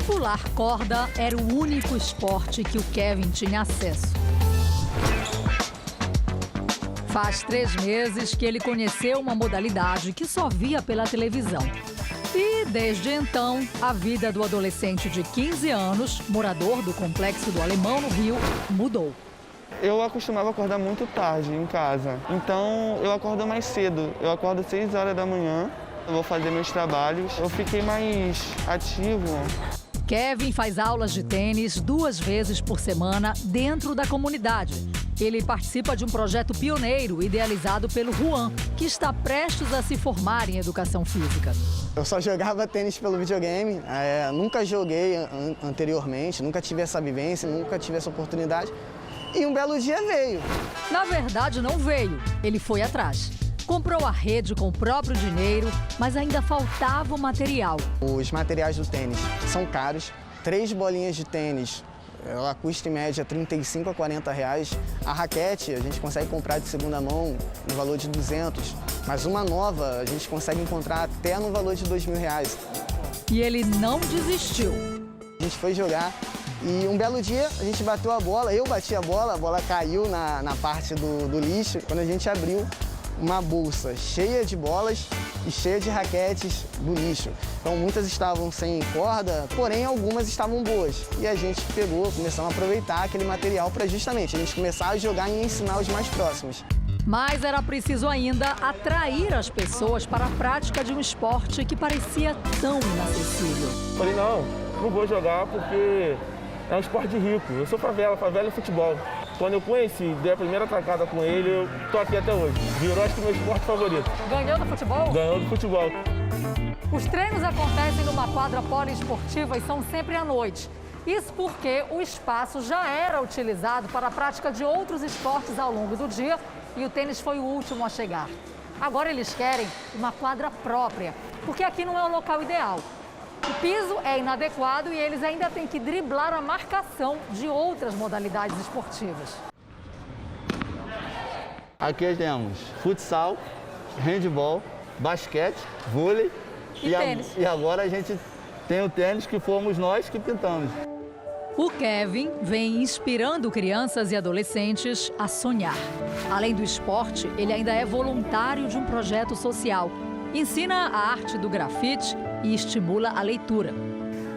Pular corda era o único esporte que o Kevin tinha acesso. Faz 3 meses que ele conheceu uma modalidade que só via pela televisão. E, desde então, a vida do adolescente de 15 anos, morador do Complexo do Alemão, no Rio, mudou. Eu acostumava acordar muito tarde em casa, então eu acordo mais cedo. Eu acordo às 6 horas da manhã, eu vou fazer meus trabalhos. Eu fiquei mais ativo. Kevin faz aulas de tênis 2 vezes por semana dentro da comunidade. Ele participa de um projeto pioneiro idealizado pelo Juan, que está prestes a se formar em educação física. Eu só jogava tênis pelo videogame, nunca joguei anteriormente, nunca tive essa vivência, nunca tive essa oportunidade. E um belo dia veio. Na verdade, não veio, ele foi atrás. Comprou a rede com o próprio dinheiro, mas ainda faltava o material. Os materiais do tênis são caros. 3 bolinhas de tênis, ela custa em média R$35 a R$40. A raquete a gente consegue comprar de segunda mão no valor de 200, mas uma nova a gente consegue encontrar até no valor de R$2.000. E ele não desistiu. A gente foi jogar e um belo dia a gente bateu a bola, eu bati a bola caiu na parte do lixo. Quando a gente abriu, uma bolsa cheia de bolas e cheia de raquetes do lixo. Então muitas estavam sem corda, porém algumas estavam boas. E a gente pegou, começamos a aproveitar aquele material para justamente a gente começar a jogar e ensinar os mais próximos. Mas era preciso ainda atrair as pessoas para a prática de um esporte que parecia tão inacessível. Falei, não vou jogar porque É um esporte rico. Eu sou favela é futebol. Quando eu conheci, dei a primeira tacada com ele, eu tô aqui até hoje. Virou, acho que, meu esporte favorito. Ganhou do futebol? Ganhou do futebol. Os treinos acontecem numa quadra poliesportiva e são sempre à noite. Isso porque o espaço já era utilizado para a prática de outros esportes ao longo do dia e o tênis foi o último a chegar. Agora eles querem uma quadra própria, porque aqui não é o local ideal. O piso é inadequado e eles ainda têm que driblar a marcação de outras modalidades esportivas. Aqui temos futsal, handebol, basquete, vôlei e tênis. E agora a gente tem o tênis que fomos nós que pintamos. O Kevin vem inspirando crianças e adolescentes a sonhar. Além do esporte, ele ainda é voluntário de um projeto social. Ensina a arte do grafite e estimula a leitura.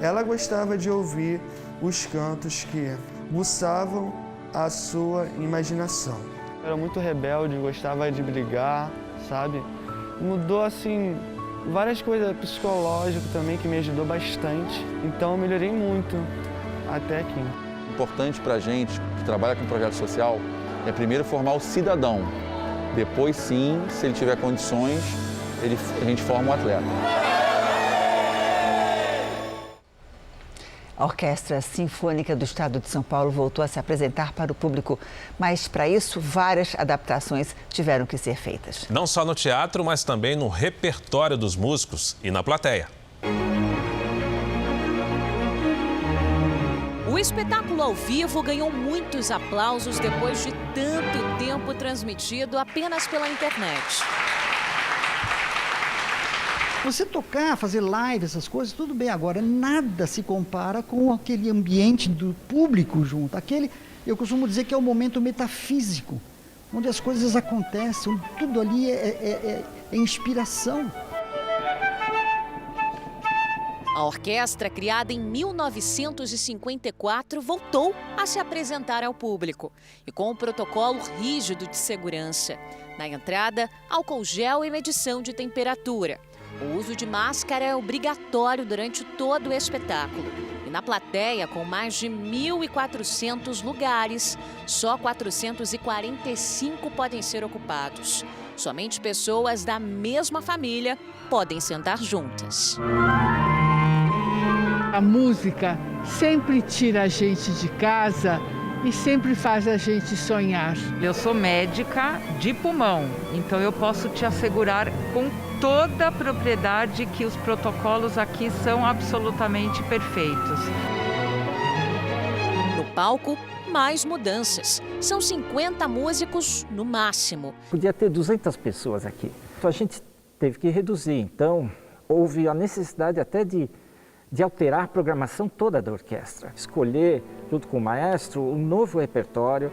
Ela gostava de ouvir os cantos que aguçavam a sua imaginação. Era muito rebelde, gostava de brigar, sabe? Mudou, assim, várias coisas psicológicas também que me ajudou bastante. Então eu melhorei muito até aqui. Importante para a gente que trabalha com projeto social é primeiro formar o cidadão. Depois, sim, se ele tiver condições, a gente forma o atleta. A Orquestra Sinfônica do Estado de São Paulo voltou a se apresentar para o público, mas para isso várias adaptações tiveram que ser feitas. Não só no teatro, mas também no repertório dos músicos e na plateia. O espetáculo ao vivo ganhou muitos aplausos depois de tanto tempo transmitido apenas pela internet. Você tocar, fazer live, essas coisas, tudo bem. Agora, nada se compara com aquele ambiente do público junto. Eu costumo dizer que é o momento metafísico, onde as coisas acontecem, tudo ali é inspiração. A orquestra, criada em 1954, voltou a se apresentar ao público e com um protocolo rígido de segurança. Na entrada, álcool gel e medição de temperatura. O uso de máscara é obrigatório durante todo o espetáculo. E na plateia, com mais de 1.400 lugares, só 445 podem ser ocupados. Somente pessoas da mesma família podem sentar juntas. A música sempre tira a gente de casa e sempre faz a gente sonhar. Eu sou médica de pulmão, então eu posso te assegurar com toda a propriedade que os protocolos aqui são absolutamente perfeitos. No palco, mais mudanças. São 50 músicos no máximo. Podia ter 200 pessoas aqui. Então a gente teve que reduzir. Então houve a necessidade até de alterar a programação toda da orquestra. Escolher, junto com o maestro, um novo repertório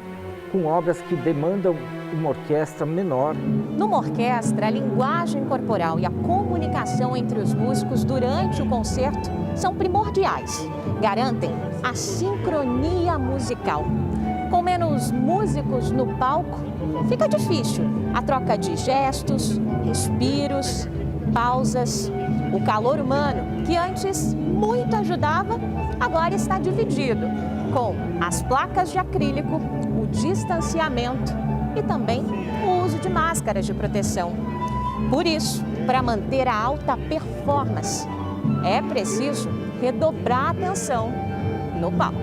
com obras que demandam uma orquestra menor. Numa orquestra, a linguagem corporal e a comunicação entre os músicos durante o concerto são primordiais. Garantem a sincronia musical. Com menos músicos no palco, fica difícil a troca de gestos, respiros, pausas. O calor humano, que antes muito ajudava, agora está dividido, com as placas de acrílico, o distanciamento e também o uso de máscaras de proteção. Por isso, para manter a alta performance, é preciso redobrar a atenção no palco.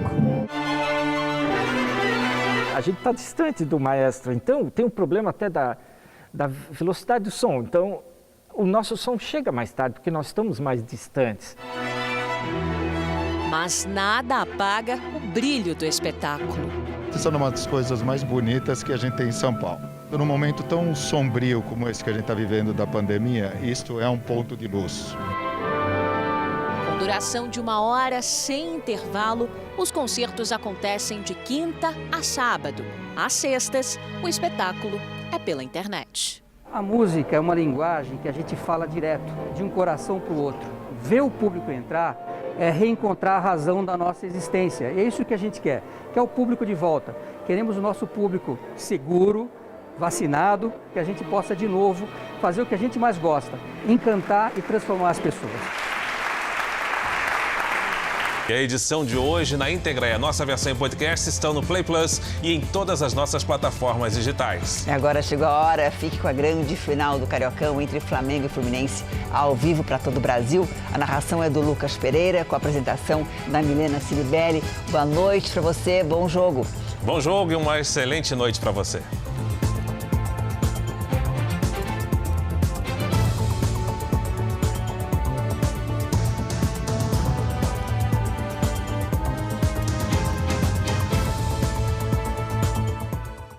A gente está distante do maestro, então tem um problema até da velocidade do som. Então, o nosso som chega mais tarde, porque nós estamos mais distantes. Mas nada apaga o brilho do espetáculo. Isso é uma das coisas mais bonitas que a gente tem em São Paulo. Num momento tão sombrio como esse que a gente está vivendo da pandemia, isto é um ponto de luz. Com duração de 1 hora sem intervalo, os concertos acontecem de quinta a sábado. Às sextas, o espetáculo é pela internet. A música é uma linguagem que a gente fala direto, de um coração para o outro. Ver o público entrar é reencontrar a razão da nossa existência. É isso que a gente quer o público de volta. Queremos o nosso público seguro, vacinado, que a gente possa de novo fazer o que a gente mais gosta, encantar e transformar as pessoas. E a edição de hoje na íntegra e a nossa versão em podcast estão no Play Plus e em todas as nossas plataformas digitais. E agora chegou a hora, fique com a grande final do Cariocão entre Flamengo e Fluminense, ao vivo para todo o Brasil. A narração é do Lucas Pereira, com a apresentação da Milena Ciribelli. Boa noite para você, bom jogo. Bom jogo e uma excelente noite para você.